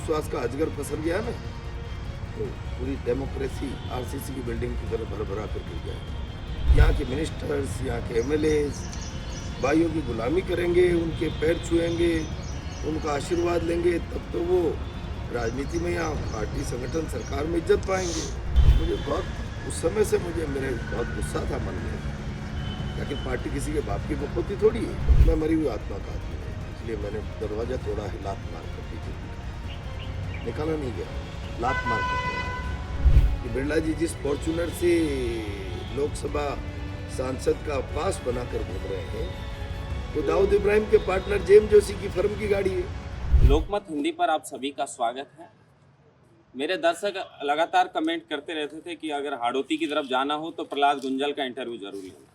अविश्वास का अजगर पसर गया ना, तो पूरी डेमोक्रेसी आरसीसी की बिल्डिंग की तरह भर भरा कर गिर जाए। यहाँ के मिनिस्टर्स, यहाँ के एमएलएज भाइयों की गुलामी करेंगे, उनके पैर छुएंगे, उनका आशीर्वाद लेंगे, तब तो वो राजनीति में या पार्टी संगठन सरकार में इज्जत पाएंगे। मुझे बहुत उस समय से मेरे बहुत गुस्सा था मन में, लेकिन पार्टी किसी के बाप की बखोती थोड़ी है। मैं मरी हुई आत्मा का आदमी हूँ, इसलिए मैंने दरवाजा तोड़ा है, लात मार कर बीजेपी निकाला नहीं गया, लात मार कर तोड़ा। कि बिरला जी जिस फॉर्चूनर से लोकसभा सांसद का पास बनाकर घूम रहे हैं, तो दाऊद इब्राहिम के पार्टनर जेम जोशी की फर्म की गाड़ी है। लोकमत हिंदी पर आप सभी का स्वागत है। मेरे दर्शक लगातार कमेंट करते रहते थे कि अगर हाड़ौती की तरफ जाना हो तो प्रहलाद गुंजल का इंटरव्यू जरूर लेना।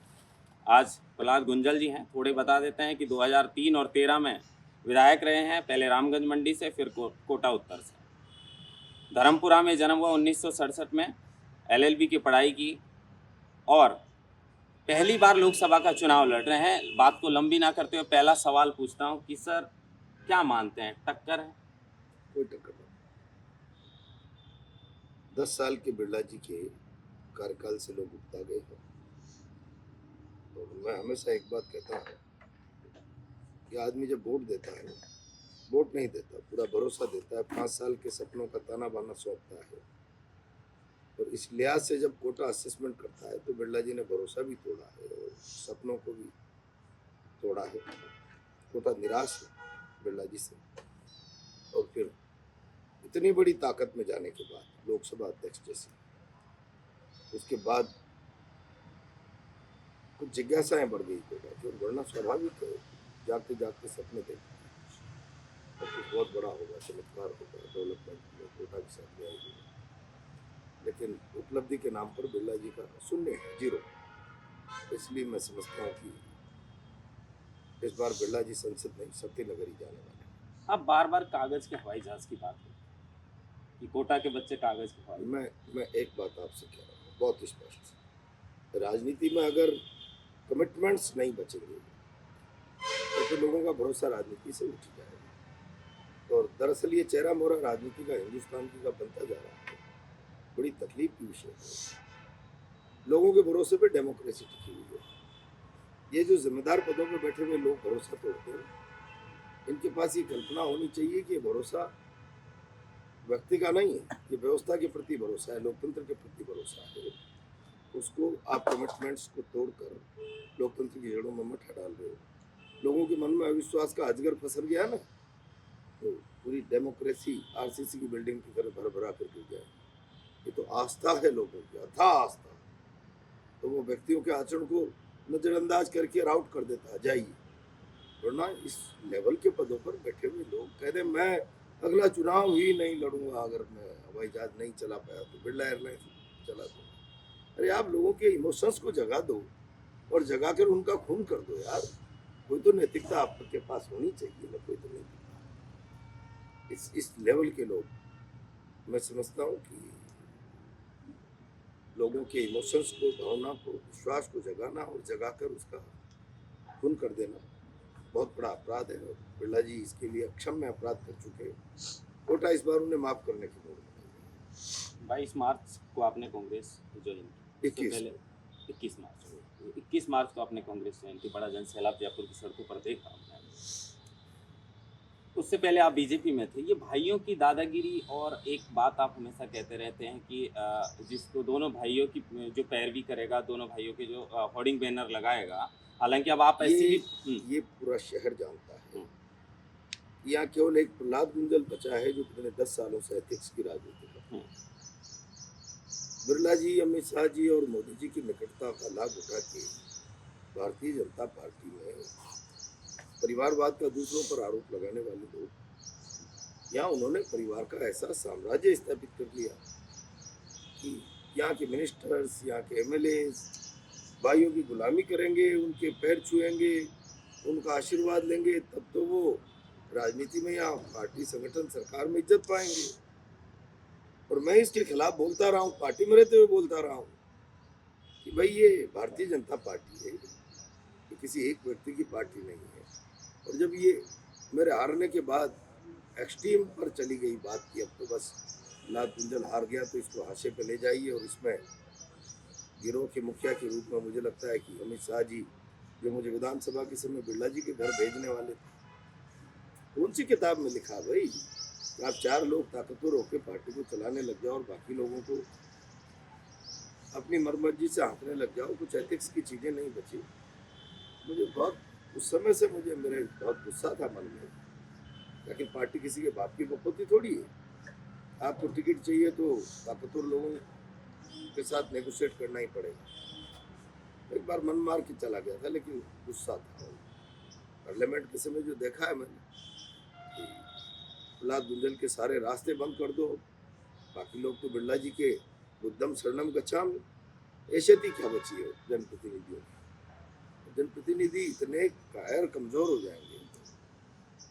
आज प्रहलाद गुंजल जी हैं। थोड़े बता देते हैं कि 2003 और 13 में विधायक रहे हैं, पहले रामगंज मंडी से, फिर कोटा उत्तर से। धर्मपुरा में जन्म हुआ 1967 में, LLB की पढ़ाई की और पहली बार लोकसभा का चुनाव लड़ रहे हैं। बात को लंबी ना करते हुए पहला सवाल पूछता हूं कि सर क्या मानते हैं, टक्कर है? कोई टक्कर नहीं। 10 साल के बिरला जी के कार्यकाल से लोग उगता गए हैं, और मैं हमेशा एक बात कहता हूँ कि आदमी जब वोट देता है, वोट नहीं देता, पूरा भरोसा देता है, 5 साल के सपनों का ताना बाना सौंपता है, और इस लिहाज से जब कोटा असेसमेंट करता है तो बिरला जी ने भरोसा भी तोड़ा है और सपनों को भी तोड़ा है। कोटा निराश है बिरला जी से, और फिर इतनी बड़ी ताकत में जाने के बाद लोकसभा अध्यक्ष जैसे, उसके बाद कुछ जिज्ञासाएं बढ़ गई कोटा की, और बढ़ना स्वाभाविक है। जागते जागते सपने देखते हैं और कुछ बहुत बड़ा होगा, चमत्कार होगा, डेवलपमेंट में कोटा के साथ में आएगी, लेकिन उपलब्धि के नाम पर बिरला जी का शून्य है, जीरो। इसलिए मैं समझता हूँ कि इस बार बिरला जी संसद नहीं, सत्य नगर ही जाने वाले हैं। अब बार बार कागज के हवाई जहाज की बात है कि कोटा के बच्चे कागज के हवाई। मैं एक बात आपसे कह रहा हूँ बहुत स्पष्ट, राजनीति में अगर कमिटमेंट्स नहीं बचेंगे तो फिर लोगों का भरोसा राजनीति से उठ जाएगा। और दरअसल ये चेहरा मोहरा राजनीति का हिंदुस्तान की का बनता जा रहा है, बड़ी तकलीफ की विषय है। लोगों के भरोसे पे डेमोक्रेसी टिकी हुई है। ये जो जिम्मेदार पदों पे बैठे हुए लोग भरोसा तोड़ते हैं, इनके पास ये कल्पना होनी चाहिए कि भरोसा व्यक्ति का नहीं है, ये व्यवस्था के प्रति भरोसा है, लोकतंत्र के प्रति भरोसा है। उसको आप कमिटमेंट्स को तोड़कर लोकतंत्र की जड़ों में मत डाल रहे हो। लोगों के मन में अविश्वास का अजगर पसर गया ना, तो पूरी डेमोक्रेसी आरसीसी की बिल्डिंग की तरह भर भरा कर गिर जाए। ये तो आस्था है लोगों की, अथाह आस्था, तो वो व्यक्तियों के आचरण को नजरअंदाज करके राउट कर देता है, जाइए। वरना इस लेवल के पदों पर बैठे हुए लोग कह दे मैं अगला चुनाव ही नहीं लड़ूंगा, अगर मैं हवाई जहाज नहीं चला पाया तो बिरला एयरलाइंस चला दूंगा। अरे आप लोगों के इमोशंस को जगा दो और जगा कर उनका खून कर दो यार। कोई तो नैतिकता आपके पास होनी चाहिए ना, कोई तो नैतिकता। इस लेवल के लोग, मैं समझता हूँ कि लोगों के इमोशंस को, भावना को, विश्वास को जगाना और जगाकर उसका खून कर देना बहुत बड़ा अपराध है, और बिरला जी इसके लिए अक्षम्य अपराध कर चुके हैं। कोटा इस बार उन्हें माफ करने की मूड में। 22 मार्च को आपने कांग्रेस ज्वाइन की, 21 मार्च को आपने कांग्रेस ज्वाइन की। बड़ा जन सैलाब जयपुर की सड़कों पर देखा हमने। उससे पहले आप बीजेपी में थे। ये भाइयों की दादागिरी, और एक बात आप हमेशा कहते रहते हैं कि जिसको दोनों भाइयों की जो पैरवी करेगा, दोनों भाइयों के जो होर्डिंग बैनर लगाएगा, हालांकि अब आप ऐसी ये पूरा शहर जानता है, यहाँ केवल एक प्रहलाद गुंजल बचा है जो पिछले 10 सालों से एथिक्स की राजनीति करता है। बिरला जी, अमित शाह जी और मोदी जी की निकटता का लाभ उठा के भारतीय जनता पार्टी में परिवारवाद का दूसरों पर आरोप लगाने वाले लोग, यहाँ उन्होंने परिवार का ऐसा साम्राज्य स्थापित कर लिया कि यहाँ के मिनिस्टर्स, यहाँ के एमएलएज भाइयों की गुलामी करेंगे, उनके पैर छुएंगे, उनका आशीर्वाद लेंगे, तब तो वो राजनीति में या पार्टी संगठन सरकार में इज्जत पाएंगे। और मैं इसके खिलाफ बोलता रहा हूँ, पार्टी में रहते हुए बोलता रहा हूँ कि भाई ये भारतीय जनता पार्टी है, ये किसी एक व्यक्ति की पार्टी नहीं है। और जब ये मेरे हारने के बाद एक्सट्रीम पर चली गई बात की अब तो बस प्रहलाद गुंजल हार गया तो इसको हाशिए पे ले जाइए। और इसमें गिरोह के मुखिया के रूप में मुझे लगता है कि अमित शाह जी जो मुझे विधानसभा के समय बिरला जी के घर भेजने वाले थे, कौन सी किताब में लिखा भाई कि आप 4 लोग ताकतवर होकर पार्टी को चलाने लग जाओ और बाकी लोगों को अपनी मर्जी से हाँकने लग जाओ, कुछ एथिक्स की चीज़ें नहीं बची। मुझे बहुत उस समय से मुझे मेरे बहुत गुस्सा था मन में, लेकिन पार्टी किसी के बाप की बकौती थोड़ी है। आपको टिकट चाहिए तो ताकतवर लोगों के साथ नेगोशिएट करना ही पड़ेगा। एक बार मन मार के चला गया था, लेकिन गुस्सा था। पार्लियामेंट के समय जो देखा है मैंने, प्रहलाद गुंजल के सारे रास्ते बंद कर दो, बाकी लोग तो बिरला जी के बुद्धम शरणम गच्छामि, ऐशती क्या बची है जनप्रतिनिधियों की। जनप्रतिनिधि इतने कायर कमजोर हो जाएंगे,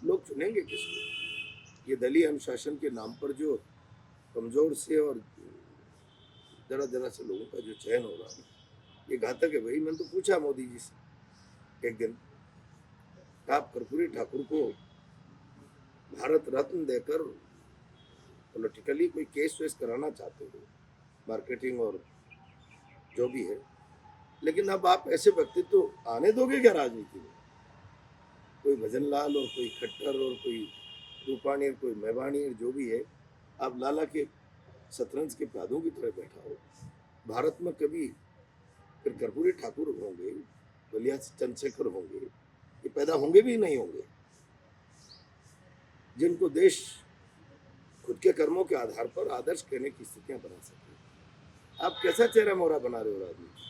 लोग चुनेंगे किसको? ये दलीय अनुशासन के नाम पर जो कमजोर से और जरा जरा से लोगों का जो चयन हो रहा है, ये घातक है भाई। मैंने तो पूछा मोदी जी से एक दिन, आप कर्पूरी ठाकुर को भारत रत्न देकर पॉलिटिकली कोई केस वेस कराना चाहते हो, मार्केटिंग और जो भी है, लेकिन अब आप ऐसे व्यक्तित्व तो आने दोगे क्या राजनीति में? कोई भजन लाल और कोई खट्टर और कोई रूपाणी और कोई मेवाणी और जो भी है, आप लाला के शतरंज के प्यादों की तरह बैठा हो। भारत में कभी फिर कर्पूरी ठाकुर होंगे, बलिया चंद्रशेखर होंगे, ये पैदा होंगे भी नहीं होंगे, जिनको देश खुद के कर्मों के आधार पर आदर्श कहने की स्थितियां बना सके। आप कैसा चेहरा मोहरा बना रहे हो राजनीति?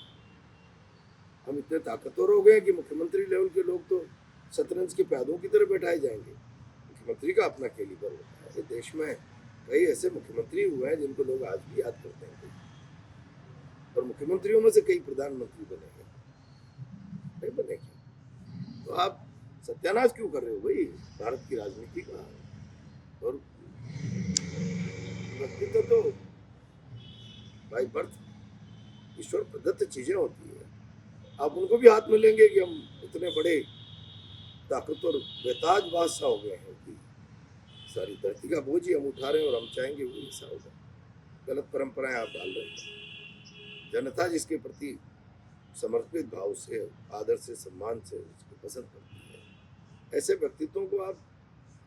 हम इतने ताकतवर हो गए कि मुख्यमंत्री लेवल के लोग तो शतरंज के प्यादों की तरह बैठाए जाएंगे। मुख्यमंत्री का अपना कैलिबर होता है। देश में कई ऐसे मुख्यमंत्री हुए हैं जिनको लोग आज भी याद करते हैं, और मुख्यमंत्रियों में से कई प्रधानमंत्री बने हैं, नहीं बने क्या? तो आप सत्यानाश क्यों कर रहे हो भाई भारत की राजनीति का? और व्यक्तित्व तो बाय बर्थ ईश्वर प्रदत्त चीजें होती है। आप उनको भी हाथ में लेंगे कि हम इतने बड़े ताकतवर बेताज बादशाह हो गए हैं कि सारी धरती का बोझ ही हम उठा रहे हैं और हम चाहेंगे वो ऐसा होगा। गलत परंपराएं आप डाल रहे हैं। जनता जिसके प्रति समर्पित भाव से, आदर से, सम्मान से उसको पसंद करती है, ऐसे व्यक्तित्वों को आप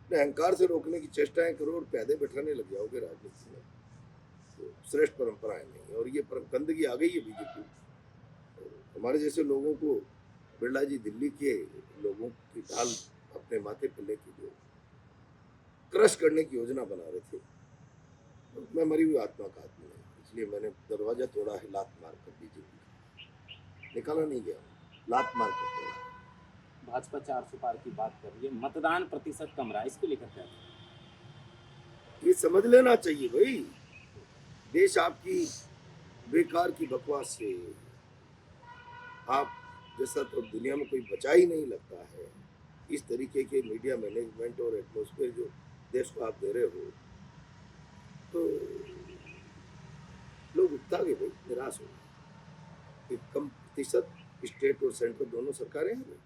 अपने अहंकार से रोकने की चेष्टाएं करो और प्यादे बैठाने लग जाओगे राजनीति में, तो श्रेष्ठ परंपराएं नहीं। और ये गंदगी आ गई है बीजेपी। हमारे जैसे लोगों को बिरला जी दिल्ली के लोगों की ढाल अपने माथे पर लेके जो क्रश करने की योजना बना रहे थे, मैं मरी हुई आत्मा का आदमी नहीं, इसलिए मैंने दरवाजा तोड़ा है लात मार कर। बीजेपी निकाला नहीं गया, लात मार कर तोड़ा। भाजपा 400 पार की बात कर रही है, मतदान प्रतिशत कम रहा है, इसको लेकर क्या? ये समझ लेना चाहिए भाई, देश आपकी बेकार की बकवास से आप जैसा तो दुनिया में कोई बचा ही नहीं लगता है। इस तरीके के मीडिया मैनेजमेंट और एटमॉस्फेयर जो देश को आप दे रहे हो, तो लोग उकता गए भाई, निराश हो गए। कम प्रतिशत स्टेट और सेंट्रल दोनों सरकारें हैं,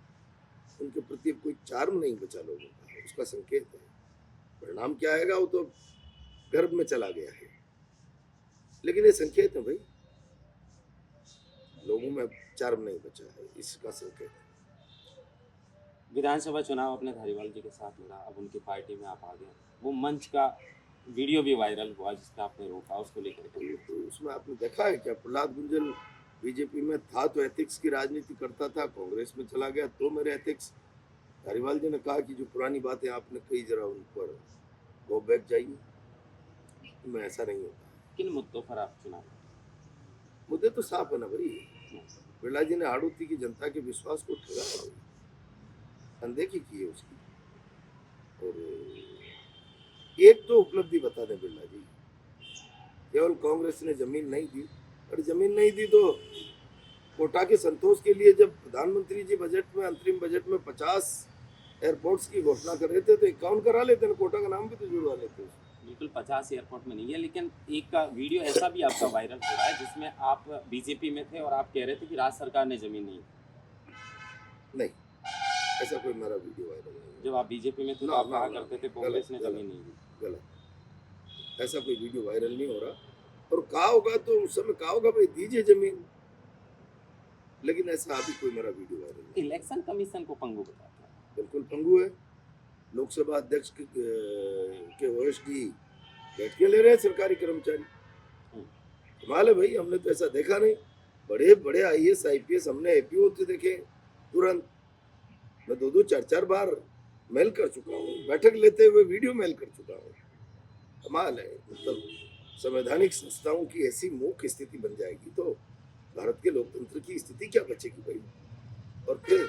उनके प्रति कोई चार्म नहीं बचा लोगों का, उसका संकेत है। परिणाम क्या आएगा वो तो गर्भ में चला गया है, लेकिन ये संकेत है भाई, लोगों में चार्म नहीं बचा है, इसका संकेत है। विधानसभा चुनाव अपने धारीवाल जी के साथ लड़ा, अब उनकी पार्टी में आप आ गए, वो मंच का वीडियो भी वायरल हुआ जिसका आपने रोका, उसको लेकर तो उसमें आपने देखा है क्या? प्रहलाद गुंजल बीजेपी में था तो एथिक्स की राजनीति करता था, कांग्रेस में चला गया तो मेरे एथिक्स। धारीवाल जी ने कहा कि जो पुरानी बातें आपने कही जरा उन पर गो बैक जाइए, मैं ऐसा नहीं होता। किन मुद्दों पर आप चुनाव? मुद्दे तो साफ है ना भाई, बिरला जी ने हाड़ौती की जनता के विश्वास को ठगा, अनदेखी की है उसकी। और एक तो उपलब्धि बता दें बिरला जी, केवल कांग्रेस ने जमीन नहीं दी, और जमीन नहीं दी तो कोटा के संतोष के लिए जब प्रधानमंत्री जी बजट में, अंतरिम बजट में 50 एयरपोर्ट्स की घोषणा कर रहे थे तो 51 करा लेते ना, कोटा का नाम भी तो जुड़वा लेते। बिल्कुल 50 एयरपोर्ट में नहीं है, लेकिन एक का वीडियो ऐसा भी आपका वायरल हो रहा है जिसमें आप बीजेपी में थे और आप कह रहे थे कि राज्य सरकार ने जमीन नहीं। ऐसा कोई मेरा वीडियो वायरल नहीं है। जब आप बीजेपी में थे तो ना, आप ना, कहा ना, करते थे गलत, कांग्रेस ने गलत, जमीन नहीं दी। गलत। ऐसा कोई वीडियो वायरल नहीं हो रहा। और कहा होगा तो उस समय कहा होगा भाई दीजिए जमीन, लेकिन ऐसा अभी कोई मेरा वीडियो वायरल नहीं। इलेक्शन कमीशन को पंगु बताते हैं। बिल्कुल पंगु है। लोकसभा अध्यक्ष के ओएसडी बैठ के ले रहे हैं सरकारी कर्मचारी। कमाल है भाई, हमने तो ऐसा देखा नहीं। बड़े बड़े आईएएस आईपीएस हमने एपीओ होते देखे तुरंत। मैं 2-4 बार मेल कर चुका हूँ, बैठक लेते हुए वीडियो मेल कर चुका हूँ। कमाल है। मतलब संवैधानिक संस्थाओं की ऐसी मूक स्थिति बन जाएगी तो भारत के लोकतंत्र की स्थिति क्या बचेगी भाई। और फिर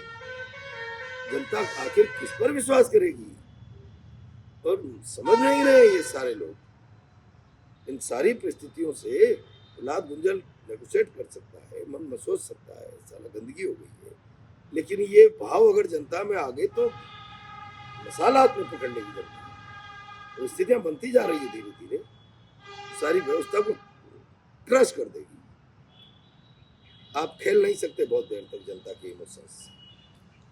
जनता आखिर किस पर विश्वास करेगी। और समझ नहीं रहे ये सारे लोग। इन सारी परिस्थितियों से प्रहलाद गुंजल नेगोशिएट कर सकता है, मन में सोच सकता है, साला गंदगी हो गई है, लेकिन ये भाव अगर जनता में आ गए तो मसाल हाथ में पकड़ लेगी जनता। तो स्थितियां बनती जा रही है धीरे धीरे, सारी व्यवस्था को क्रश कर देगी। आप खेल नहीं सकते बहुत देर तक जनता के इमोशंस से,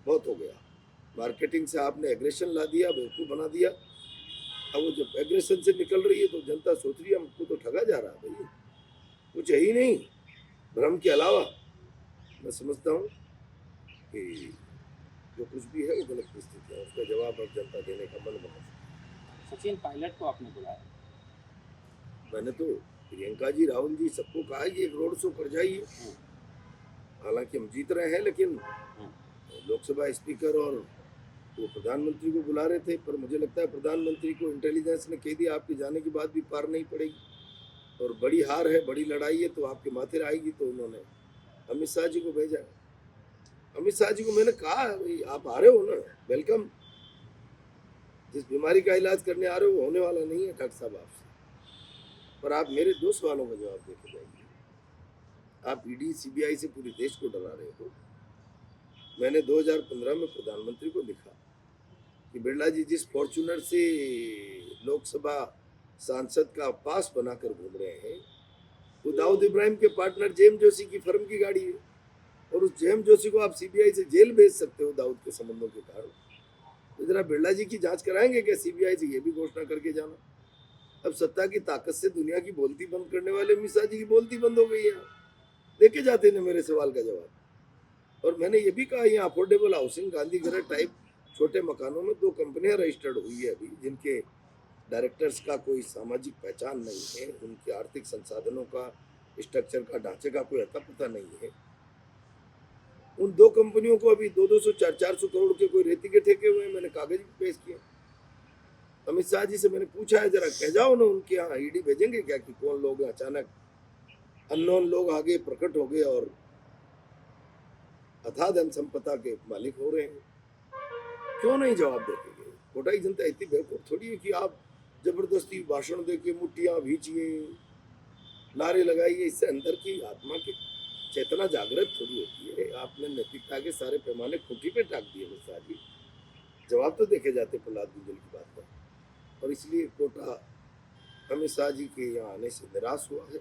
बहुत हो गया। मार्केटिंग से आपने एग्रेशन ला दिया, बेवकूफ बना दिया। अब वो जब एग्रेशन से निकल रही है तो जनता सोच रही है हमको तो ठगा जा रहा है भाई, कुछ है ही नहीं भ्रम के अलावा। मैं समझता हूँ कि जो कुछ भी है वो गलत परिस्थिति है, उसका जवाब अब जनता देने का मन बना। सचिन पायलट को आपने बुलाया। मैंने तो प्रियंका जी, राहुल जी सबको कहा कि एक रोड शो कर जाइए। हालांकि हम जीत रहे हैं, लेकिन लोकसभा स्पीकर और वो प्रधानमंत्री को बुला रहे थे, पर मुझे लगता है प्रधानमंत्री को इंटेलिजेंस ने कह दिया आपके जाने के बाद भी पार नहीं पड़ेगी और बड़ी हार है, बड़ी लड़ाई है तो आपके माथे आएगी। तो उन्होंने अमित शाह जी को भेजा। अमित शाह जी को मैंने कहा भाई आप आ रहे हो ना, वेलकम। जिस बीमारी का इलाज करने आ रहे हो वो होने वाला नहीं है डॉक्टर साहब आपसे, पर आप मेरे 2 सवालों का जवाब देके जाइए। आप ईडी सीबीआई से पूरे देश को डरा रहे हो। मैंने 2015 में प्रधानमंत्री को लिखा कि बिरला जी जिस फॉर्च्यूनर से लोकसभा सांसद का पास बनाकर घूम रहे हैं वो दाऊद इब्राहिम के पार्टनर जेम जोशी की फर्म की गाड़ी है, और उस जेम जोशी को आप सीबीआई से जेल भेज सकते हो दाऊद के संबंधों के कारण। तो जरा बिरला जी की जांच कराएंगे क्या सीबीआई से, ये भी घोषणा करके जाना। अब सत्ता की ताकत से दुनिया की बोलती बंद करने वाले अमित शाह जी की बोलती बंद हो गई है। देखे जाते ना मेरे सवाल का जवाब। और मैंने ये भी कहा यहाँ अफोर्डेबल हाउसिंग गांधी घर टाइप छोटे मकानों में 2 कंपनियां रजिस्टर्ड हुई है अभी, जिनके डायरेक्टर्स का कोई सामाजिक पहचान नहीं है, उनके आर्थिक संसाधनों का, स्ट्रक्चर का, ढांचे का कोई अता पता नहीं है। उन 2 कंपनियों को अभी 200 400 करोड़ के कोई रेती के ठेके हुए हैं, मैंने कागज भी पेश किए। अमित शाह जी से मैंने पूछा है जरा कह जाओ ना उनके यहाँ ईडी भेजेंगे क्या कि कौन लोग अचानक अननोन लोग आगे प्रकट हो गए और अथाह धन संपदा के मालिक हो रहे हैं। क्यों नहीं जवाब देते? कोटाई जनता इतनी बेवकूफ थोड़ी है कि आप जबरदस्ती भाषण देके मुट्ठियां भींचिए, नारे लगाइए, इससे अंदर की आत्मा की चेतना जागृत थोड़ी होती है। आपने नैतिकता के सारे पैमाने खूंटी पे टाक दिए अमित शाह जी। जवाब तो देखे जाते प्रहलाद गुंजल की बात पर, और इसलिए कोटा अमित शाह जी के यहाँ आने से निराश हुआ है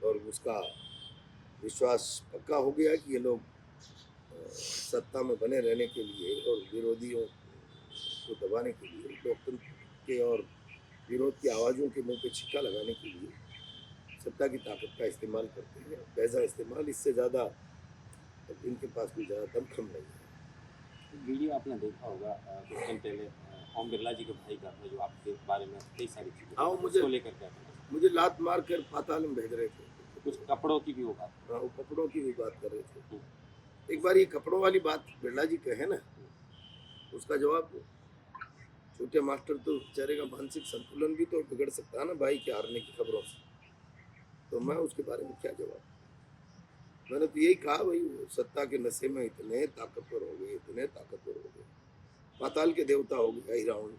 और उसका विश्वास पक्का हो गया कि ये लोग सत्ता में बने रहने के लिए और विरोधियों को दबाने के लिए, लोकतंत्र के और विरोध की आवाज़ों के मुंह पे छिक्का लगाने के लिए सत्ता की ताकत का इस्तेमाल करते हैं, पैसा इस्तेमाल। इससे ज़्यादा इनके पास कोई ज़्यादा दमखम नहीं है। वीडियो आपने देखा होगा कुछ दिन पहले ओम बिरला जी के भाई का, जो आपके बारे में कई सारी चीज़ें, हाँ, उसको लेकर क्या कहना चाहिए? मुझे लात मार कर पाताल में भेज रहे थे। कुछ कपड़ों की भी वो बात। हाँ, वो कपड़ों की भी बात कर रहे थे। एक बार ये कपड़ों वाली बात बिरला जी कहे ना, उसका जवाब दो। छोटे मास्टर तो बेचारे का मानसिक संतुलन भी तो बिगड़ सकता है ना भाई के हारने की खबरों से, तो मैं उसके बारे में क्या जवाब। मैंने तो यही कहा भाई वो सत्ता के नशे में इतने ताकतवर हो गए, इतने ताकतवर हो गए, पाताल के देवता हो गया हिरावण।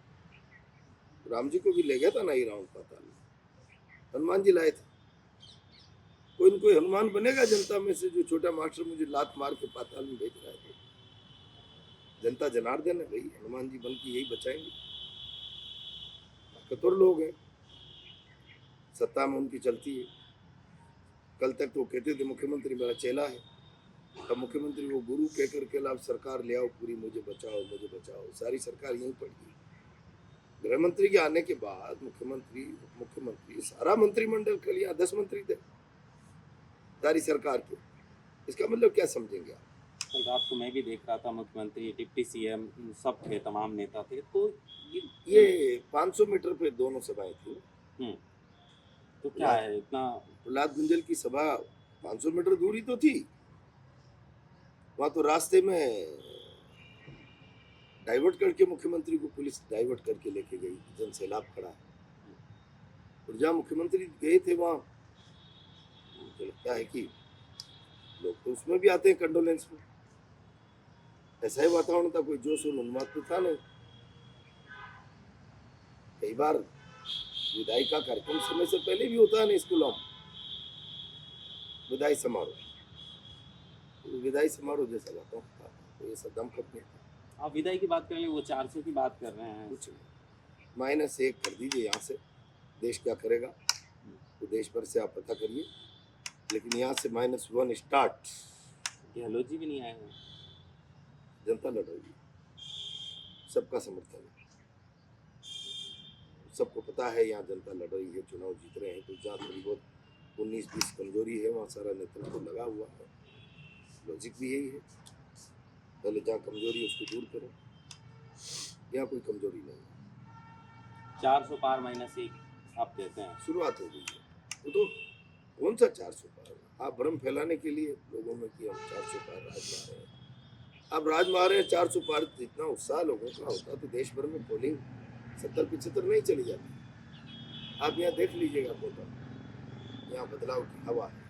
राम जी को भी ले गया था ना हिरावण पाताल में, हनुमान जी लाए थे। कोई न कोई हनुमान बनेगा जनता में से जो छोटा मास्टर मुझे लात मार के पाताल में भेज रहा है। जनता जनार्दन है भाई, हनुमान जी बन के यही बचाएंगे। ताकतवर लोग हैं, सत्ता में उनकी चलती है। कल तक तो कहते थे मुख्यमंत्री मेरा चेला है, अब मुख्यमंत्री को गुरु कह करके लाभ सरकार ले आओ पूरी, मुझे बचाओ, सारी सरकार यहीं पड़ गई। गृह मंत्री के आने के बाद मुख्यमंत्री, उप मुख्यमंत्री, सारा मंत्रिमंडल के लिए 10 मंत्री थे सारी सरकार के। इसका मतलब क्या समझेंगे आप? कल रात को मैं भी देख रहा था, मुख्यमंत्री, डिप्टी सीएम सब थे, तमाम नेता थे। तो ये 500 मीटर पे दोनों सभाएं थी। तो क्या है इतना? प्रहलाद गुंजल की सभा 500 मीटर दूरी तो थी, वहां तो रास्ते में डाइवर्ट करके मुख्यमंत्री को पुलिस डाइवर्ट करके लेके गई, जन सैलाब खड़ा है। और जहाँ मुख्यमंत्री गए थे वहां मुझे लगता है कि लोग तो उसमें भी आते हैं कंडोलेंस में। ऐसा ही वातावरण था, कोई जोश और उन्माद तो था नहीं। कई बार विदाई का कार्यक्रम समय से पहले भी होता है ना स्कूलों में, विदाई समारोह, तो विदाई समारोह जैसा वातावरण था, तो ऐसा दमखत नहीं था। आप विदाई की बात करेंगे, वो 400 की बात कर रहे हैं। कुछ नहीं, -1 कर दीजिए यहाँ से, देश क्या करेगा तो देश भर से आप पता करिए, लेकिन यहाँ से -1 स्टार्ट। गहलोत जी भी नहीं आए हैं। जनता लड़ेगी, सबका समर्थन है, सबको पता है यहाँ जनता लड़ रही है, चुनाव जीत रहे हैं। तो जहाँ थोड़ी बहुत 19-20 कमजोरी है वहाँ सारा नेतृत्व लगा हुआ है। लॉजिक भी यही है, पहले जहाँ कमजोरी है उसको दूर करें। यहाँ कोई कमजोरी नहीं है। 400 पार -1 आप कहते हैं, शुरुआत हो गई है, वो तो कौन सा 400 पार? आप भ्रम फैलाने के लिए लोगों में कि हम 400 पार राज मा रहे हैं। आप राज मा रहे हैं 400 पार, जितना उत्साह लोगों का होता तो देश भर में पोलिंग 70-75 नहीं चली जाती। आप यहाँ देख लीजिएगा कोटा, यहाँ बदलाव की हवा है।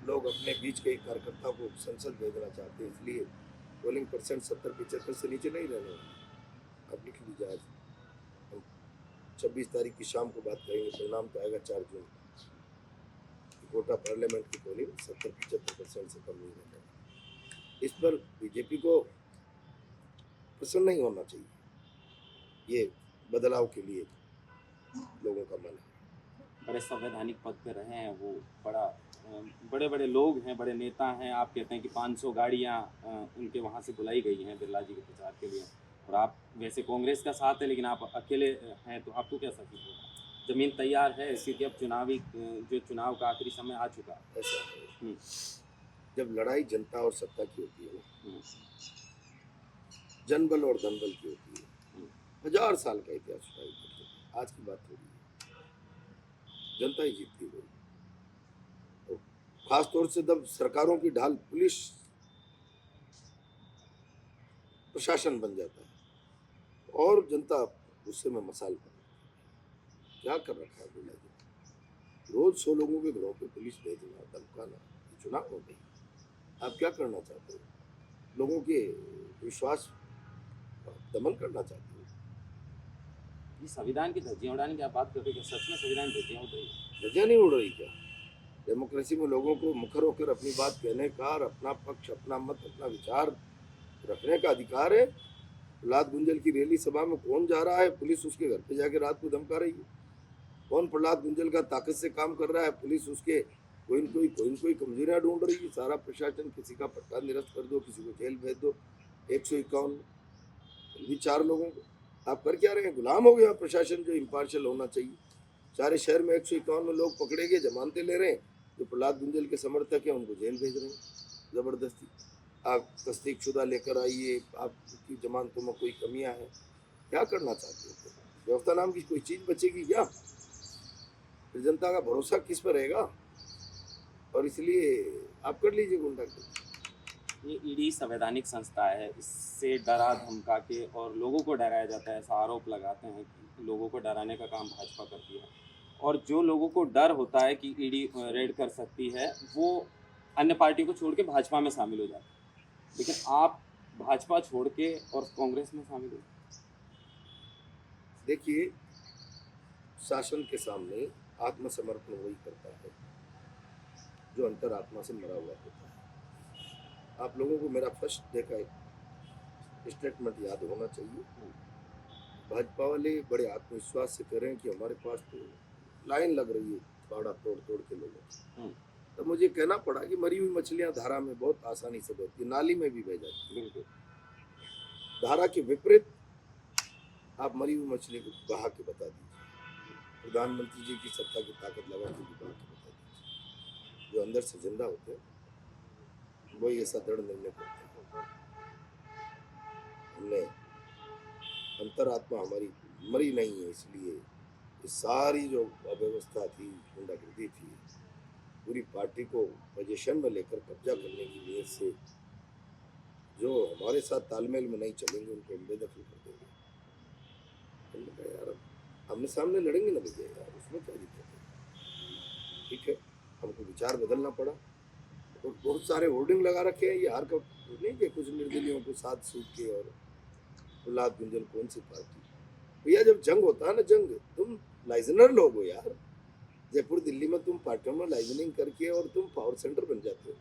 लोग अपने बीच के एक कार्यकर्ता को संसद भेजना चाहते हैं, इसलिए पोलिंग परसेंट 70-75 से नीचे नहीं रहने वाला। आप लिख लीजिए, आज हम 26 तारीख की शाम को बात करेंगे, परिणाम तो आएगा 4 जून। कोटा पार्लियामेंट की पोलिंग 70-75% से कम नहीं रहने वाली। इस पर बीजेपी को प्रसन्न नहीं होना चाहिए। ये बदलाव के लिए लोगों का मन है। बड़े संवैधानिक पद पे रहे हैं वो, बड़े बड़े लोग हैं, बड़े नेता हैं। आप कहते हैं कि 500 गाड़ियाँ उनके वहाँ से बुलाई गई हैं बिरला जी के प्रचार के लिए, और आप वैसे कांग्रेस का साथ है लेकिन आप अकेले हैं, तो आपको कैसा फील होगा? जमीन तैयार है, क्योंकि अब चुनाव का आखिरी समय आ चुका है। ऐसा है, जब लड़ाई जनता और सत्ता की होती है ना, जनबल और धनबल की होती है, 1000 साल का इतिहास छुपाई करते हैं। आज की बात थोड़ी है, जनता ही जीतती हुई। तो खास तौर से जब सरकारों की ढाल पुलिस प्रशासन बन जाता है और जनता गुस्से में मसाल बन, क्या कर रखा है बिरला जी? रोज 100 लोगों के घरों पे पुलिस भेजना, धमकाना, चुनाव हो गई। आप क्या करना चाहते हो? लोगों के विश्वास दमन करना चाहते हो? ये संविधान की धज्जियां उड़ाने की आप बात करते हैं, सच में संविधान की धज्जियां उड़ रही है? धज्जियां नहीं उड़ रही क्या? डेमोक्रेसी में लोगों को मुखर होकर अपनी बात कहने का और अपना पक्ष, अपना मत, अपना विचार रखने का अधिकार है। प्रहलाद गुंजल की रैली सभा में कौन जा रहा है? पुलिस उसके घर पे जाके रात को धमका रही है। कौन प्रहलाद गुंजल का ताकत से काम कर रहा है? पुलिस उसके कोई न कोई कमजोरियां ढूंढ रही है। सारा प्रशासन, किसी का पट्टा निरस्त कर दो, किसी को जेल भेज दो। 151 भी 4 लोगों को आप कर क्या रहे हैं? गुलाम हो गया प्रशासन जो इम्पार्शियल होना चाहिए। सारे शहर में 151 लोग पकड़े गए, जमानतें ले रहे हैं। जो प्रहलाद गुंजल के समर्थक हैं उनको जेल भेज रहे हैं जबरदस्ती। आप तस्दीकशुदा लेकर आइए, आपकी जमानतों में कोई कमियां हैं। क्या करना चाहते हो? व्यवस्था नाम की कोई चीज बचेगी क्या? फिर जनता का भरोसा किस पर रहेगा? और इसलिए आप कर लीजिए गुंडागर्दी। ये ईडी संवैधानिक संस्था है, इससे डरा धमका के और लोगों को डराया जाता है। ऐसा आरोप लगाते हैं कि लोगों को डराने का काम भाजपा करती है, और जो लोगों को डर होता है कि ईडी रेड कर सकती है, वो अन्य पार्टी को छोड़ के भाजपा में शामिल हो जाते हैं। लेकिन आप भाजपा छोड़ के और कांग्रेस में शामिल हो। देखिए, शासन के सामने आत्मसमर्पण वही करता है जो अंतरात्मा से मरा हुआ होता है। आप लोगों को मेरा फर्स्ट डे का एक स्टेटमेंट याद होना चाहिए। भाजपा वाले बड़े आत्मविश्वास से कह रहे हैं कि हमारे पास तो लाइन लग रही है, बाड़ा तोड़ तोड़ के लोगों की। तो मुझे कहना पड़ा कि मरी हुई मछलियां धारा में बहुत आसानी से बहती, नाली में भी बह जाती। बिल्कुल। धारा के विपरीत आप मरी हुई मछली को बहा के बता दीजिए, प्रधानमंत्री जी की सत्ता की ताकत लगा के भी बहा के बता दीजिए, जो अंदर से जिंदा होते हैं वही ऐसा दृढ़ निर्णय करते हैं। हमने अंतरात्मा हमारी मरी नहीं है, इसलिए ये सारी जो अव्यवस्था थी, गुंडागर्दी थी, पूरी पार्टी को पोजीशन में लेकर कब्जा करने की नीयत से जो हमारे साथ तालमेल में नहीं चलेंगे उनको हम बेदखल कर देंगे। हमने कहा यार आमने सामने लड़ेंगे ना भैया यार, उसमें क्या दिक्कत है। ठीक है, हमको विचार बदलना पड़ा और बहुत सारे होर्डिंग लगा रखे हैं, ये हार का नहीं कि कुछ निर्दलियों को साथ सूट के और प्रहलाद गुंजल कौन सी पार्टी। भैया जब जंग होता है ना, जंग तुम लाइजनर लोग हो यार, जयपुर दिल्ली में तुम पार्टियों में लाइजनिंग करके और तुम पावर सेंटर बन जाते हो।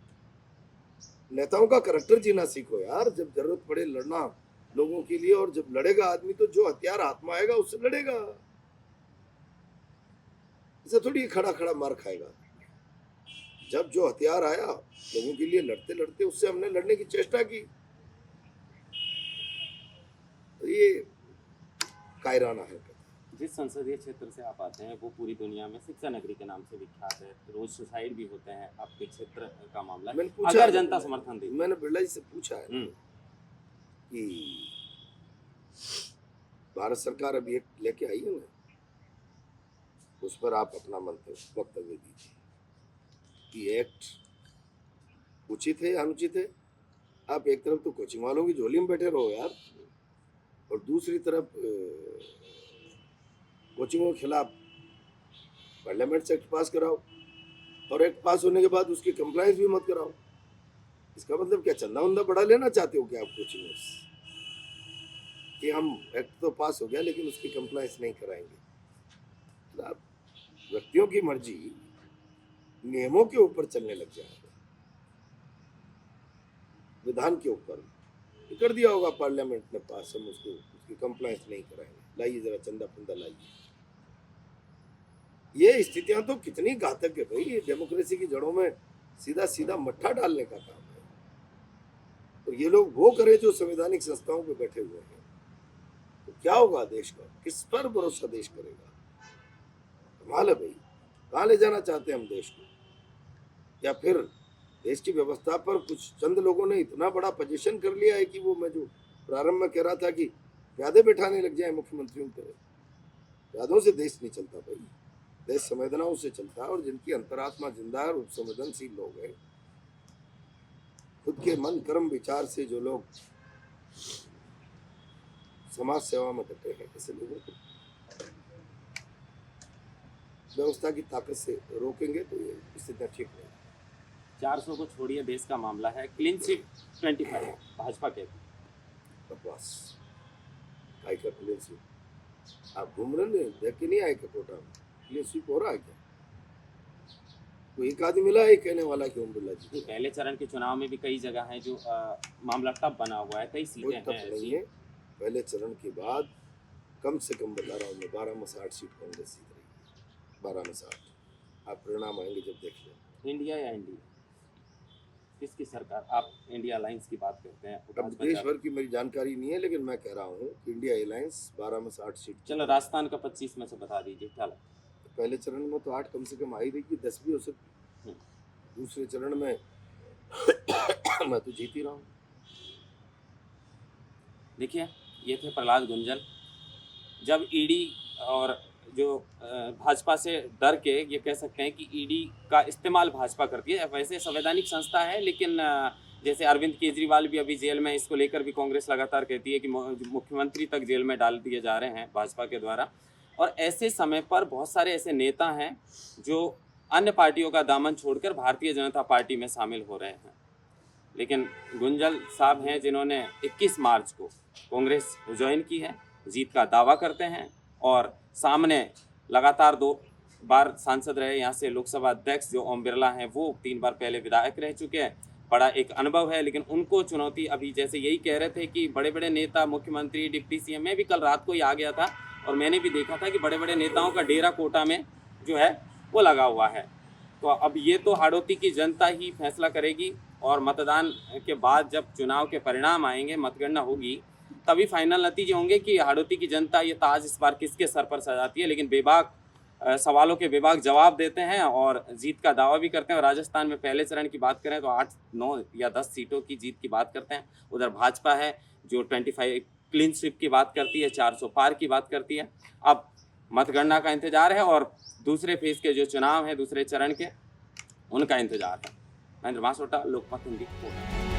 नेताओं का करैक्टर जीना सीखो यार, जब जरूरत पड़े लड़ना लोगों के लिए, और जब लड़ेगा आदमी तो जो हथियार हाथ में आएगा उससे लड़ेगा, इसे थोड़ी खड़ा खड़ा मार खाएगा। जब जो हथियार आया लोगों के लिए लड़ते लड़ते उससे हमने लड़ने की चेष्टा की। तो ये कायराना है। जिस संसदीय क्षेत्र से आप आते हैं वो पूरी दुनिया में शिक्षा नगरी के नाम से विख्यात है, रोज सुसाइड भी होते हैं, आपके क्षेत्र का मामला है। अगर जनता समर्थन दे, मैंने बिरला जी से पूछा है कि भारत सरकार अभी एक लेके आई है ना, उस पर आप अपना वक्तव्य दीजिए कि एक्ट उचित है या अनुचित है। आप एक तरफ तो कोचिंग वालों की झोली में बैठे रहो यार, और दूसरी तरफ कोचिंगों के खिलाफ पार्लियामेंट से एक्ट पास कराओ, और एक्ट पास होने के बाद उसकी कंप्लायंस भी मत कराओ। इसका मतलब क्या चंदा वंदा बढ़ा लेना चाहते हो क्या आप कोचिंग में, कि हम एक्ट तो पास हो गया लेकिन उसकी कंप्लायंस नहीं कराएंगे। आप व्यक्तियों की मर्जी नियमों के ऊपर चलने लग जाए, विधान के ऊपर कर दिया होगा पार्लियामेंट ने पास, हम उसको उसकी कंप्लायंस नहीं कराएंगे, लाइए जरा चंदा फंदा लाइए। ये स्थितियां तो कितनी घातक है भाई, ये डेमोक्रेसी की जड़ों में सीधा सीधा मट्ठा डालने का काम है। तो ये लोग वो करें जो संवैधानिक संस्थाओं पे बैठे हुए हैं, तो क्या होगा देश का, किस पर भरोसा देश करेगा। कमाल है भाई, कहाँ ले जाना चाहते हैं हम देश को। या फिर देश की व्यवस्था पर कुछ चंद लोगों ने इतना बड़ा पोजीशन कर लिया है कि वो, मैं जो प्रारंभ में कह रहा था कि प्यादे बैठाने लग जाए मुख्यमंत्रियों पर। प्यादों से देश नहीं चलता भाई, देश संवेदनाओं से चलता है, और जिनकी अंतरात्मा जिंदा है और संवेदनशील लोग हैं, खुद के मन कर्म विचार से जो लोग समाज सेवा में डटे हैं, ऐसे लोगों को व्यवस्था की ताकत से रोकेंगे तो ये स्थितियां ठीक नहीं। 400 को छोड़िए, देश का मामला है, क्लीन स्वीप 25 भाजपा के। बकवास, काय का क्लीन स्वीप? आप घूम रहे हैं, देख के नहीं आए क्या कोटा में क्लीन स्वीप हो रहा है क्या? कोई एक आदमी मिला है कहने वाला कि ओम बिरला जी। पहले चरण के चुनाव में भी कई जगह है जो मामला टफ बना हुआ है, कई सीटें हैं नहीं है। पहले चरण के बाद कम से कम बता रहा हूँ मैं, 12 में 60 सीट कांग्रेस जीत रही है, 12 में 60। आप परिणाम आएंगे जब देख लें। इंडिया या इंडिया, किसकी सरकार? आप इंडिया अलायंस की बात करते हैं। अब देश भर की मेरी जानकारी नहीं है, लेकिन मैं कह रहा हूँ कि इंडिया अलायंस 12 में 60 सीट। चलो राजस्थान का 25 में से बता दीजिए क्या लगता है? पहले चरण में तो 8 कम से कम आई रही कि 10 भी हो सकती। दूसरे चरण में मैं तो जीत ही रहा हूँ। देखिए, ये थे प्रहलाद गुंजल। जब ईडी और जो भाजपा से डर के, ये कह सकते हैं कि ईडी का इस्तेमाल भाजपा करती है। वैसे संवैधानिक संस्था है, लेकिन जैसे अरविंद केजरीवाल भी अभी जेल में, इसको लेकर भी कांग्रेस लगातार कहती है कि मुख्यमंत्री तक जेल में डाल दिए जा रहे हैं भाजपा के द्वारा। और ऐसे समय पर बहुत सारे ऐसे नेता हैं जो अन्य पार्टियों का दामन छोड़कर भारतीय जनता पार्टी में शामिल हो रहे हैं। लेकिन गुंजल साहब हैं जिन्होंने 21 मार्च को कांग्रेस ज्वाइन की है, जीत का दावा करते हैं, और सामने लगातार 2 बार सांसद रहे यहाँ से लोकसभा अध्यक्ष जो ओम बिरला हैं, वो 3 बार पहले विधायक रह चुके हैं। बड़ा एक अनुभव है, लेकिन उनको चुनौती अभी, जैसे यही कह रहे थे कि बड़े बड़े नेता, मुख्यमंत्री, डिप्टी सीएम, मैं भी कल रात को ही आ गया था और मैंने भी देखा था कि बड़े बड़े नेताओं का डेरा कोटा में जो है वो लगा हुआ है। तो अब ये तो हाड़ौती की जनता ही फैसला करेगी और मतदान के बाद जब चुनाव के परिणाम आएंगे, मतगणना होगी, तभी फाइनल नतीजे होंगे कि हाड़ौती की जनता ये ताज इस बार किसके सर पर सजाती है। लेकिन बेबाक सवालों के बेबाक जवाब देते हैं और जीत का दावा भी करते हैं। और राजस्थान में पहले चरण की बात करें तो 8, 9 या 10 सीटों की जीत की बात करते हैं। उधर भाजपा है जो 25 क्लीन स्वीप की बात करती है, 400 पार की बात करती है। अब मतगणना का इंतजार है और दूसरे फेज के जो चुनाव हैं दूसरे चरण के, उनका इंतजार है। महेंद्र मासोटा, लोकमत हिंदी।